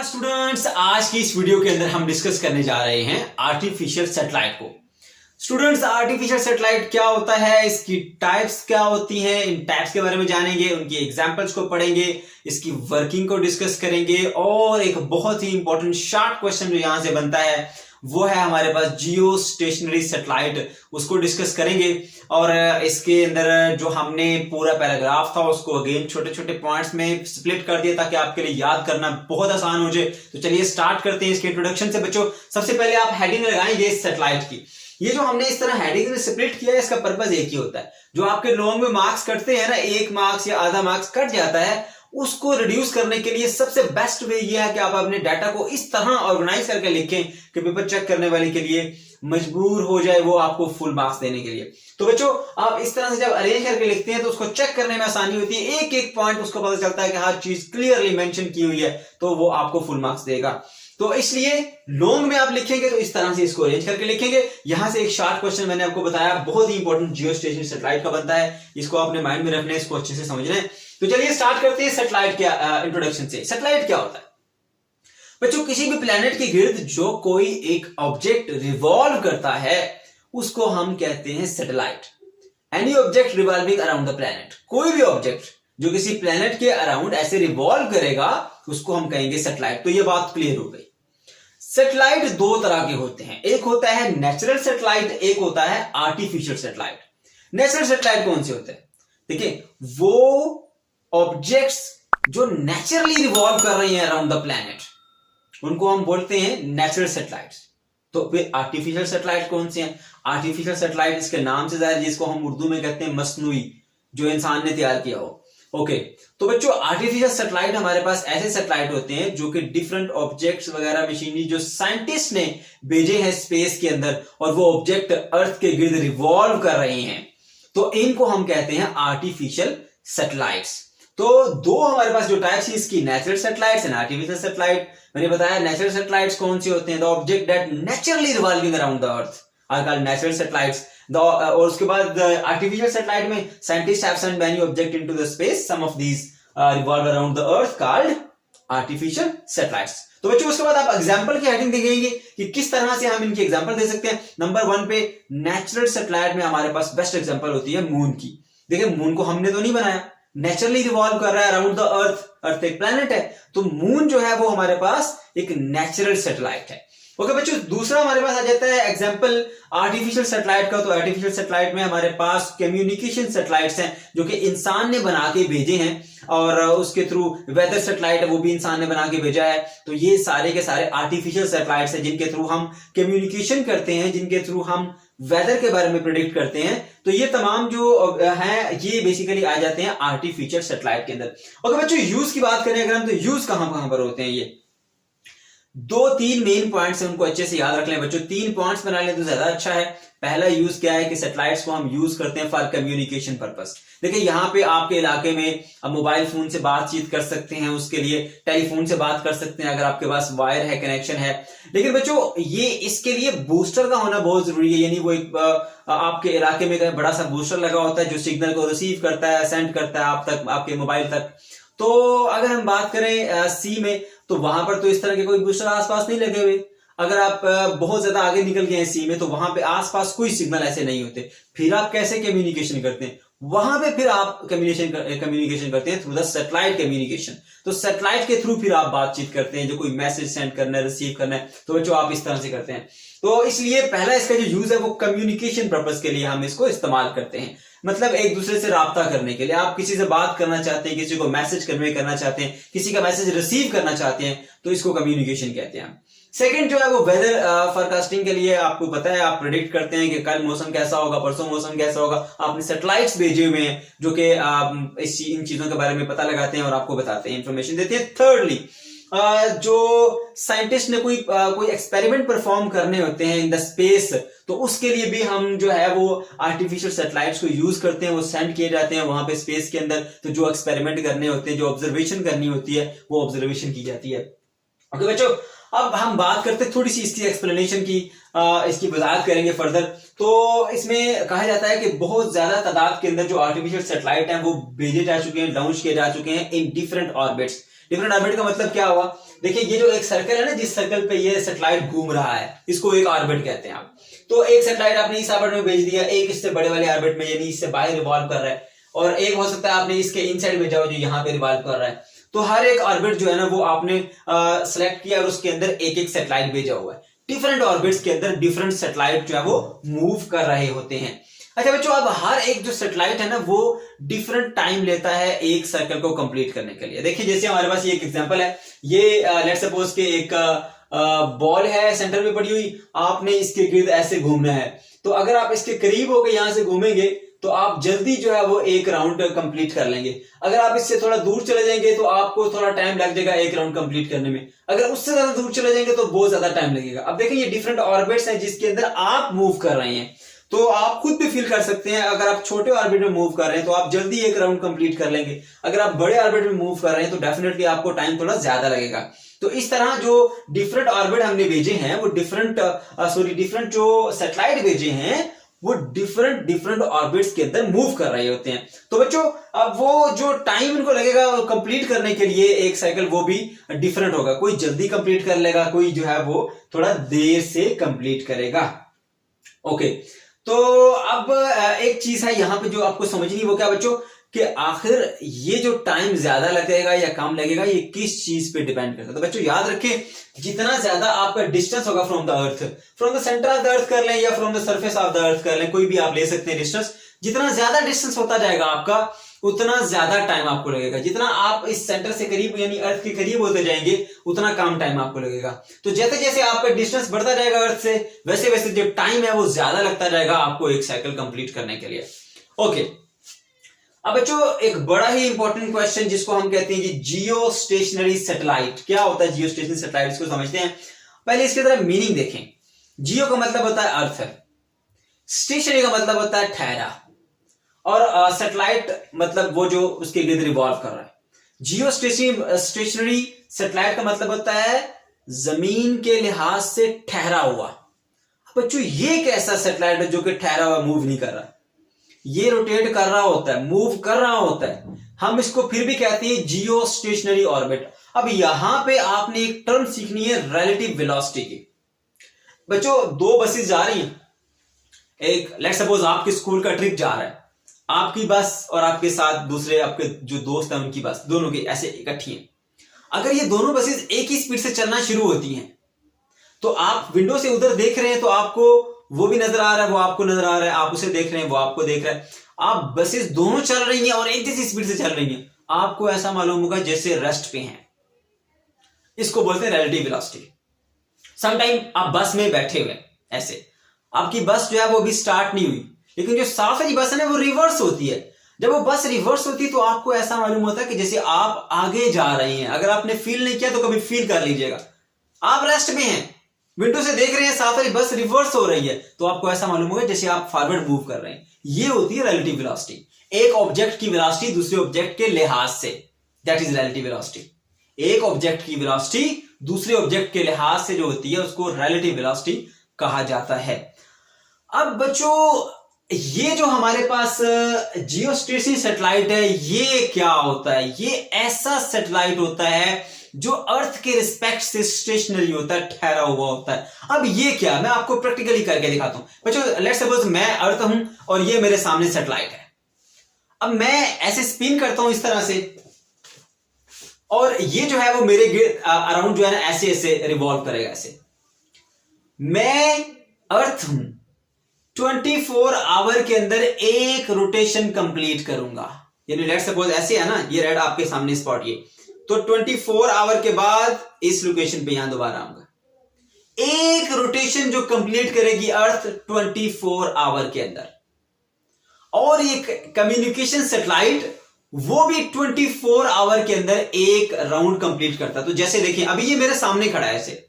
Students, आज की इस वीडियो के अंदर हम डिस्कस करने जा रहे हैं आर्टिफिशियल सैटेलाइट को। स्टूडेंट्स, आर्टिफिशियल सैटेलाइट क्या होता है, इसकी टाइप्स क्या होती हैं, इन टाइप्स के बारे में जानेंगे, उनकी एग्जांपल्स को पढ़ेंगे, इसकी वर्किंग को डिस्कस करेंगे और एक बहुत ही इंपॉर्टेंट शॉर्ट क्वेश्चन जो यहां से बनता है वो है हमारे पास जियो स्टेशनरी सैटेलाइट, उसको डिस्कस करेंगे। और इसके अंदर जो हमने पूरा पैराग्राफ था उसको अगेन छोटे छोटे पॉइंट्स में स्प्लिट कर दिया ताकि आपके लिए याद करना बहुत आसान हो जाए। तो चलिए स्टार्ट करते हैं इसके इंट्रोडक्शन से। बच्चों, सबसे पहले आप हेडिंग लगाएंगे इस सैटेलाइट की। ये जो हमने इस तरह हेडिंग में स्प्लिट किया है, इसका पर्पस एक ही होता है, जो आपके लॉन्ग में मार्क्स कटते हैं ना, 1 मार्क्स या आधा मार्क्स कट जाता है, उसको रिड्यूस करने के लिए सबसे बेस्ट वे ये है कि आप अपने डाटा को इस तरह ऑर्गेनाइज करके लिखें कि पेपर चेक करने वाले के लिए मजबूर हो जाए वो आपको फुल मार्क्स देने के लिए। तो बच्चों, आप इस तरह से जब अरेंज करके लिखते हैं तो उसको चेक करने में आसानी होती है, एक एक पॉइंट उसको पता चलता है कि हर चीज क्लियरली मेंशन की हुई है, तो वो आपको फुल मार्क्स देगा। तो इसलिए लॉन्ग में आप लिखेंगे तो इस तरह से इसको अरेंज करके लिखेंगे। यहां से एक शॉर्ट क्वेश्चन मैंने आपको बताया, बहुत ही इंपॉर्टेंट जियो स्टेशनरी सैटेलाइट का बनता है, इसको अपने माइंड में रखना है, इसको अच्छे से समझना है। तो चलिए स्टार्ट करते हैं सैटेलाइट के इंट्रोडक्शन से। सैटेलाइट क्या होता है बच्चों? किसी भी प्लेनेट के गिर्द जो कोई एक ऑब्जेक्ट रिवॉल्व करता है उसको हम कहते हैं satellite. Any object revolving around the planet, कोई भी ऑब्जेक्ट जो किसी प्लेनेट के अराउंड ऐसे रिवॉल्व करेगा उसको हम कहेंगे सैटेलाइट। तो ये बात क्लियर हो गई। सैटेलाइट दो तरह के होते हैं, एक होता है नेचुरल सैटेलाइट, एक होता है आर्टिफिशियल सैटेलाइट। नेचुरल सैटेलाइट कौन से होते हैं? देखिए, वो ऑब्जेक्ट्स जो नेचुरली रिवॉल्व कर रही हैं अराउंड द प्लैनेट उनको हम बोलते हैं नेचुरल सैटेलाइट्स। तो फिर आर्टिफिशियल सैटेलाइट कौन से हैं? आर्टिफिशियल सैटेलाइट इसके नाम से जाहिर, जिसको हम उर्दू में कहते हैं मसनूई, जो इंसान ने तैयार किया हो। ओके, तो बच्चों आर्टिफिशियल सैटेलाइट हमारे पास ऐसे सैटेलाइट होते हैं जो कि डिफरेंट ऑब्जेक्ट्स वगैरह मशीनरी जो साइंटिस्ट ने भेजे हैं स्पेस के अंदर और वो ऑब्जेक्ट अर्थ के गिर्द रिवॉल्व कर रहे हैं, तो इनको हम कहते हैं आर्टिफिशियल सैटेलाइट्स। तो दो हमारे पास जो टाइप्स है इसकी, natural satellites and artificial satellite. मैंने बताया नेचुरल सैटेलाइट्स कौन से होते हैं? The object that naturally revolving around the earth are called natural satellites. और उसके बाद आर्टिफिशियल सैटेलाइट में scientist have sent many object into the space, some of these revolve around the earth, called artificial satellites. तो बच्चों उसके बाद आप example की हेडिंग देखेंगे कि किस तरह से हम इनकी एग्जांपल दे सकते हैं। नंबर 1 पे नेचुरल सैटेलाइट में हमारे पास बेस्ट एग्जांपल होती है मून की। देखिए, मून को हमने तो नहीं बनाया, नेचुरली रिवॉल्व कर रहा है अराउंड द अर्थ, अर्थ एक प्लैनेट है, तो मून जो है वो हमारे पास एक नेचुरल सैटेलाइट है। ओके बच्चों, दूसरा हमारे पास आ जाता है एग्जांपल आर्टिफिशियल सैटेलाइट का। तो आर्टिफिशियल सैटेलाइट में हमारे पास कम्युनिकेशन सैटेलाइट्स हैं जो कि इंसान ने बना के भेजे हैं, और उसके थ्रू वेदर सैटेलाइट है वो भी इंसान ने बना के भेजा है। तो ये सारे के सारे आर्टिफिशियल सैटेलाइट्स हैं जिनके थ्रू हम कम्युनिकेशन करते हैं, जिनके थ्रू हम वेदर के बारे में प्रेडिक्ट करते हैं। तो ये तमाम जो हैं ये बेसिकली आ जाते हैं आर्टिफिशियल सैटेलाइट के अंदर। ओके बच्चों, यूज की बात करें अगर हम, तो यूज कहां पर होते हैं? ये 2-3 मेन पॉइंट्स हैं, उनको अच्छे से याद रख लें बच्चों। 3 पॉइंट्स बना लें तो ज्यादा अच्छा है। पहला यूज क्या है कि सैटेलाइट्स को हम यूज करते हैं फॉर कम्युनिकेशन पर्पस। देखिए, यहाँ पे आपके इलाके में अब मोबाइल फोन से बातचीत कर सकते हैं, उसके लिए टेलीफोन से बात कर सकते हैं अगर आपके पास वायर है, कनेक्शन है। लेकिन बच्चों ये इसके लिए बूस्टर का होना बहुत जरूरी है, यानी वो एक आपके इलाके में एक बड़ा सा बूस्टर लगा होता है जो सिग्नल को रिसीव करता है, सेंड करता है आप तक, आपके मोबाइल तक। तो अगर हम बात करें सी में, तो वहां पर तो इस तरह के कोई बूस्टर आसपास नहीं लगे हुए। अगर आप बहुत ज्यादा आगे निकल गए हैं सी में, तो वहां पे आसपास कोई सिग्नल ऐसे नहीं होते। फिर आप कैसे कम्युनिकेशन करते हैं? वहां पे फिर आप कम्युनिकेशन करते हैं थ्रू द सैटेलाइट कम्युनिकेशन। तो सैटेलाइट के थ्रू फिर आप बातचीत करते हैं, जो कोई मैसेज सेंड करना है, रिसीव करना है, तो बच्चों आप इस तरह से करते हैं। तो इसलिए पहला इसका जो यूज है वो कम्युनिकेशन पर्पस के लिए हम इसको इस्तेमाल करते हैं, मतलब एक दूसरे से राब्ता करने के लिए। आप किसी से बात करना चाहते हैं, किसी को मैसेज कन्वे करना चाहते हैं, किसी का मैसेज रिसीव करना चाहते हैं, तो इसको कम्युनिकेशन कहते हैं। सेकंड जो है वो वेदर फोरकास्टिंग के लिए। आपको पता है, आप प्रेडिक्ट करते हैं कि कल मौसम कैसा होगा, परसों मौसम कैसा होगा। आपने सैटेलाइट्स भेजे हुए हैं जो कि इन चीजों के बारे में पता लगाते हैं और आपको बताते हैं, इंफॉर्मेशन देते हैं। थर्डली, जो साइंटिस्ट ने कोई एक्सपेरिमेंट परफॉर्म करने होते हैं इन द स्पेस, तो उसके लिए भी हम जो है वो आर्टिफिशियल सैटेलाइट्स को यूज करते हैं, वो सेंड किए जाते हैं वहां पे स्पेस के अंदर। तो जो एक्सपेरिमेंट करने होते हैं, जो ऑब्जर्वेशन करनी होती है, वो ऑब्जर्वेशन की जाती है। ओके बच्चों, अब हम बात करते हैं थोड़ी सी इसकी एक्सप्लेनेशन की, इसकी वजाहत करेंगे फर्दर। तो इसमें कहा जाता है कि बहुत ज्यादा तादाद के अंदर जो आर्टिफिशियल सैटेलाइट हैं वो भेजे जा चुके हैं, लॉन्च किए जा चुके हैं in different orbits. Different orbit का मतलब क्या हुआ, देखिए ये जो एक सर्कल है ना, जिस सर्कल पे ये सैटेलाइट घूम रहा है, इसको एक ऑर्बिट कहते हैं आप। तो एक सैटेलाइट आपने इस ऑर्बिट में भेज दिया, एक इससे बड़े वाले ऑर्बिट में यानी इससे बाहर रिवॉल्व कर रहा है, और एक हो सकता है आपने इसके इनसाइड भेजा हो जो यहाँ पे रिवॉल्व कर रहा है। तो हर एक ऑर्बिट जो है ना वो आपने सेलेक्ट किया और उसके अंदर एक एक सैटेलाइट भेजा हुआ है। डिफरेंट ऑर्बिट्स के अंदर डिफरेंट सैटेलाइट जो है वो मूव कर रहे होते हैं। अच्छा बच्चों, अब हर एक जो सैटेलाइट है ना वो डिफरेंट टाइम लेता है एक सर्कल को कंप्लीट करने के लिए। देखिए जैसे हमारे पास ये एक एग्जांपल है, ये लेट्स सपोज के एक बॉल है सेंटर में पड़ी हुई, आपने इसके गिर्द ऐसे घूमना है। तो अगर आप इसके करीब होकर यहां से घूमेंगे तो आप जल्दी जो है वो एक राउंड कंप्लीट कर लेंगे। अगर आप इससे थोड़ा दूर चले जाएंगे तो आपको थोड़ा टाइम लग जाएगा एक राउंड कंप्लीट करने में। अगर उससे ज्यादा दूर चले जाएंगे तो बहुत ज्यादा टाइम लगेगा। अब देखिए ये डिफरेंट ऑर्बिट्स हैं जिसके अंदर आप मूव कर रहे हैं, तो आप खुद भी फील कर सकते हैं। अगर आप छोटे ऑर्बिट में मूव कर रहे हैं तो आप जल्दी एक राउंड कंप्लीट कर लेंगे। अगर आप बड़े ऑर्बिट में मूव कर रहे हैं तो डेफिनेटली आपको टाइम थोड़ा ज्यादा लगेगा। तो इस तरह जो डिफरेंट ऑर्बिट हमने भेजे हैं वो डिफरेंट जो सैटेलाइट भेजे हैं वो डिफरेंट ऑर्बिट्स के अंदर मूव कर रहे होते हैं। तो बच्चों अब वो जो टाइम इनको लगेगा कंप्लीट करने के लिए एक साइकिल वो भी डिफरेंट होगा। कोई जल्दी कंप्लीट कर लेगा, कोई जो है वो थोड़ा देर से कंप्लीट करेगा। ओके, तो अब एक चीज है यहां पे जो आपको समझनी, वो क्या बच्चों, कि आखिर ये जो टाइम ज्यादा लगेगा या कम लगेगा ये किस चीज पे डिपेंड करता है। तो बच्चों याद रखें, जितना ज्यादा आपका डिस्टेंस होगा from the earth, from the centre of the earth कर लें या from the surface of the earth कर लें, कोई भी आप ले सकते हैं डिस्टेंस, जितना ज्यादा डिस्टेंस होता जाएगा आपका उतना ज्यादा टाइम आपको लगेगा। जितना आप इस सेंटर से करीब यानी अर्थ के करीब होते जाएंगे उतना कम टाइम आपको लगेगा। तो जैसे जैसे आपका डिस्टेंस बढ़ता जाएगा अर्थ से, वैसे वैसे जो टाइम है वो ज्यादा लगता जाएगा आपको एक साइकिल कंप्लीट करने के लिए। ओके, अब बच्चों एक बड़ा ही इंपॉर्टेंट क्वेश्चन जिसको हम कहते हैं कि जियो स्टेशनरी सैटेलाइट। क्या होता है जियो स्टेशनरी सैटेलाइट, इसको समझते हैं। पहले इसके तरह मीनिंग देखें। जियो का मतलब होता है अर्थ, स्टेशनरी का मतलब होता है ठहरा, और सैटेलाइट मतलब वो जो उसके गिर्द रिवॉल्व कर रहा है। जियो स्टेशनरी सैटेलाइट का मतलब होता है जमीन के लिहाज से ठहरा हुआ। बच्चों ये एक ऐसा सैटेलाइट है जो कि ठहरा हुआ, मूव नहीं कर रहा, ये रोटेट कर रहा होता है, मूव कर रहा होता है। हम इसको फिर भी कहते हैं जियो स्टेशनरी ऑर्बिट। अब यहां पे आपने एक टर्म सीखनी है रिलेटिव वेलोसिटी की। बच्चों दो बसेस जा रही हैं, एक लेट्स सपोज आपके स्कूल का ट्रिप जा रहा है, आपकी बस और आपके साथ दूसरे आपके जो दोस्त हैं उनकी बस, दोनों की ऐसे इकट्ठी हैं। अगर ये दोनों बसेस एक ही स्पीड से चलना शुरू होती हैं तो आप विंडो से उधर देख रहे हैं तो आपको वो भी नजर आ रहा है, वो आपको नजर आ रहा है, आप उसे देख रहे हैं, वो आपको देख रहा है। आप बसेस दोनों चल रही हैं और एक जैसी स्पीड से चल रही हैं, आपको ऐसा मालूम होगा जैसे रेस्ट पे हैं। इसको बोलते हैं रिलेटिव वेलोसिटी। समटाइम आप बस में बैठे हुए ऐसे, आपकी बस जो है वो अभी स्टार्ट नहीं हुई, लेकिन जो साफ वाली बस है ना वो रिवर्स होती है। जब वो बस रिवर्स होती है तो आपको ऐसा मालूम होता है कि जैसे आप आगे जा रहे हैं। अगर आपने फील नहीं किया तो कभी फील कर लीजिएगा। आप रेस्ट में हैं, विंडो से देख रहे हैं, साथ वाली बस रिवर्स हो रही है, तो आपको ऐसा मालूम होगा जैसे आप फॉरवर्ड मूव कर रहे हैं। ये होती है रिलेटिव वेलोसिटी। एक ऑब्जेक्ट की वेलोसिटी दूसरे ऑब्जेक्ट के लिहाज से, दैट इज रिलेटिव वेलोसिटी। एक ऑब्जेक्ट की वेलोसिटी दूसरे ऑब्जेक्ट के लिहाज से जो होती है उसको रिलेटिव वेलोसिटी कहा जाता है। अब बच्चों ये जो हमारे पास जियो स्टेशनरी सैटेलाइट है ये क्या होता है? ये ऐसा सैटेलाइट होता है जो अर्थ के रिस्पेक्ट से स्टेशनरी होता है, ठहरा हुआ होता है। अब ये क्या, मैं आपको प्रैक्टिकली करके दिखाता हूं। बच्चों लेट्स सपोज मैं अर्थ हूं और ये मेरे सामने सैटेलाइट है। अब मैं ऐसे स्पिन करता हूं इस तरह से, और ये जो है वो मेरे अराउंड जो है ना ऐसे ऐसे रिवॉल्व करेगा ऐसे। मैं अर्थ हूं, 24 आवर के अंदर एक रोटेशन कंप्लीट करूंगा। यानी लेट्स सपोज ऐसे है ना, ये रेड आपके सामने स्पॉट, ये तो 24 आवर के बाद इस लोकेशन पे यहां दोबारा आऊंगा। एक रोटेशन जो कंप्लीट करेगी अर्थ 24 आवर के अंदर। और एक कम्युनिकेशन सैटेलाइट वो भी 24 आवर के अंदर एक राउंड कंप्लीट करता है। तो जैसे देखिए अभी ये मेरे सामने खड़ा है ऐसे,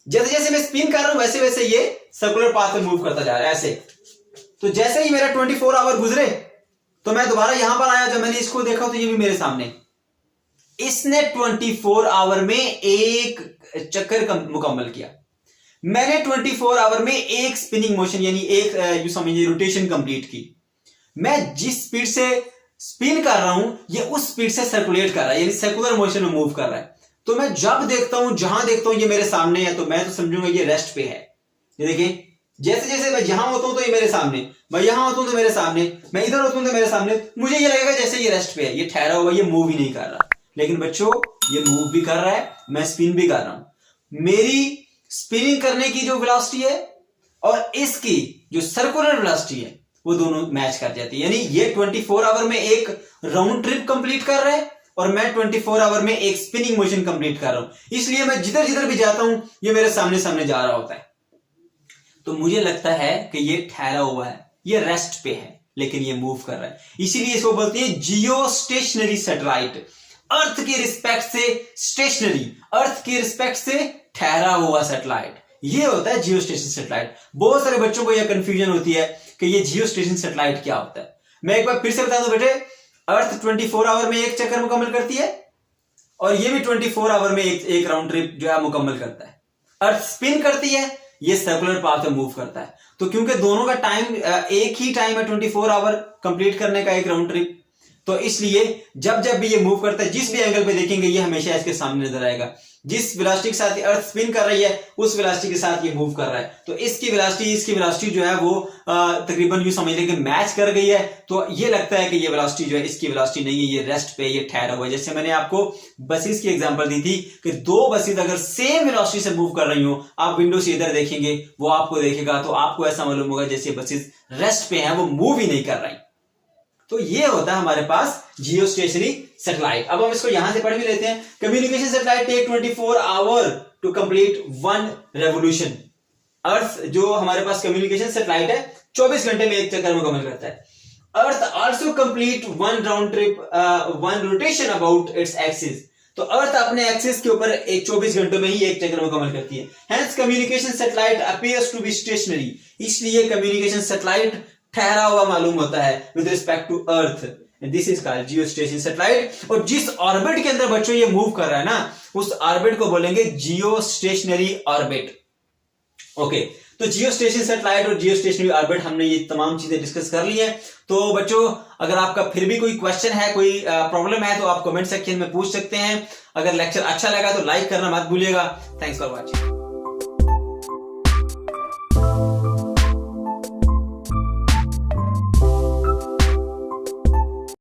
जैसे जैसे मैं स्पिन कर रहा हूं वैसे वैसे ये सर्कुलर पाथ में मूव करता जा रहा है ऐसे। तो जैसे ही मेरा 24 आवर गुजरे तो मैं दोबारा यहां पर आया, जब मैंने इसको देखा तो ये भी मेरे सामने, इसने 24 आवर में एक चक्कर मुकम्मल किया। मैंने 24 आवर में एक स्पिनिंग मोशन यानी एक यू समझिए रोटेशन कंप्लीट की। मैं जिस स्पीड से स्पिन कर रहा हूं, ये उस स्पीड से सर्कुलेट कर रहा है, यानी सर्कुलर मोशन में मूव कर रहा है। तो मैं जब देखता हूं, जहां देखता हूं ये मेरे सामने है, तो मैं तो समझूंगा ये रेस्ट पे है। ये देखिए, जैसे जैसे मैं यहां होता हूं तो ये मेरे सामने, मैं यहां होता हूं तो मेरे सामने, मैं इधर होता हूं तो मेरे सामने, मुझे ये लगेगा जैसे ये रेस्ट पे है, ये ठहरा हुआ, ये मूव ही नहीं कर रहा। लेकिन बच्चों ये मूव भी कर रहा है, मैं स्पिन भी कर रहा हूं। मेरी स्पिनिंग करने की जो वेलोसिटी है और इसकी जो सर्कुलर वेलोसिटी है वो दोनों मैच कर जाती है। यानी ये 24 आवर में एक राउंड ट्रिप कंप्लीट कर रहा है और मैं 24 आवर में एक स्पिनिंग मोशन कंप्लीट कर रहा हूं। इसलिए मैं जिधर जिधर भी जाता हूं ये मेरे सामने सामने जा रहा होता है। तो मुझे लगता है कि ये ठहरा हुआ है, ये रेस्ट पे है, लेकिन ये मूव कर रहा है। इसीलिए इसको बोलते हैं जियो स्टेशनरी सैटेलाइट। अर्थ की रिस्पेक्ट से स्टेशनरी, अर्थ की रिस्पेक्ट से ठहरा हुआ सैटेलाइट, ये होता है जियो स्टेशन सैटेलाइट। बहुत सारे बच्चों को यह कंफ्यूजन होती है कि ये जियो स्टेशन सैटेलाइट क्या होता है। मैं एक बार फिर से बता दूं बेटे, अर्थ 24 आवर में एक चक्कर मुकम्मल करती है और ये भी 24 आवर में एक राउंड ट्रिप जो है मुकम्मल करता है। अर्थ स्पिन करती है, ये सर्कुलर पाथ में मूव करता है। तो क्योंकि दोनों का टाइम एक ही टाइम है 24 आवर कंप्लीट करने का, एक राउंड ट्रिप, तो इसलिए जब जब भी ये मूव करता है, जिस भी एंगल पे देखेंगे ये हमेशा इसके सामने नजर आएगा। जिस वेलोसिटी के साथ अर्थ स्पिन कर रही है उस वेलोसिटी के साथ ये मूव कर रहा है। तो इसकी वेलोसिटी जो है वो तकरीबन यूं समझ लें कि मैच कर गई है। तो ये लगता है कि ये वेलोसिटी जो है इसकी वेलोसिटी नहीं है, ये रेस्ट पे, ये ठहरा हुआ है। जैसे मैंने आपको बसेस की एग्जांपल दी थी कि दो बसेस अगर सेम वेलोसिटी से मूव कर रही हो, आप विंडो से इधर देखेंगे, वो आपको देखेगा तो आपको ऐसा मालूम होगा जैसे बसेस रेस्ट पे है, वो मूव ही नहीं कर रही। तो ये होता है हमारे पास जियो स्टेशनरी सैटेलाइट। अब हम इसको यहां से पढ़ भी लेते हैं। Communication satellite take 24 hour to complete one revolution. Earth जो हमारे पास कम्युनिकेशन सैटेलाइट है 24 घंटे में एक चक्कर मुकम्मल करता है। Earth also complete one round trip, one rotation about its axis. तो अर्थ अपने एक्सिस के ऊपर एक 24 घंटों में ही एक चक्कर मुकम्मल करती है। Hence communication satellite appears to be stationary. इसलिए कम्युनिकेशन सैटेलाइट ठहरा हुआ मालूम होता है with respect to earth. This is called geo station satellite. और जिस ऑर्बिट के अंदर बच्चों ये मूव कर रहा है ना, उस ऑर्बिट को बोलेंगे जियो स्टेशनरी ऑर्बिट। ओके, तो जियो स्टेशन सैटेलाइट और जियो स्टेशनरी ऑर्बिट, हमने ये तमाम चीजें डिस्कस कर ली हैं। तो बच्चों अगर आपका फिर भी कोई क्वेश्चन है, कोई प्रॉब्लम है, तो आप कमेंट सेक्शन में पूछ सकते हैं। अगर लेक्चर अच्छा लगा तो लाइक करना मत भूलिएगा। Thanks for watching.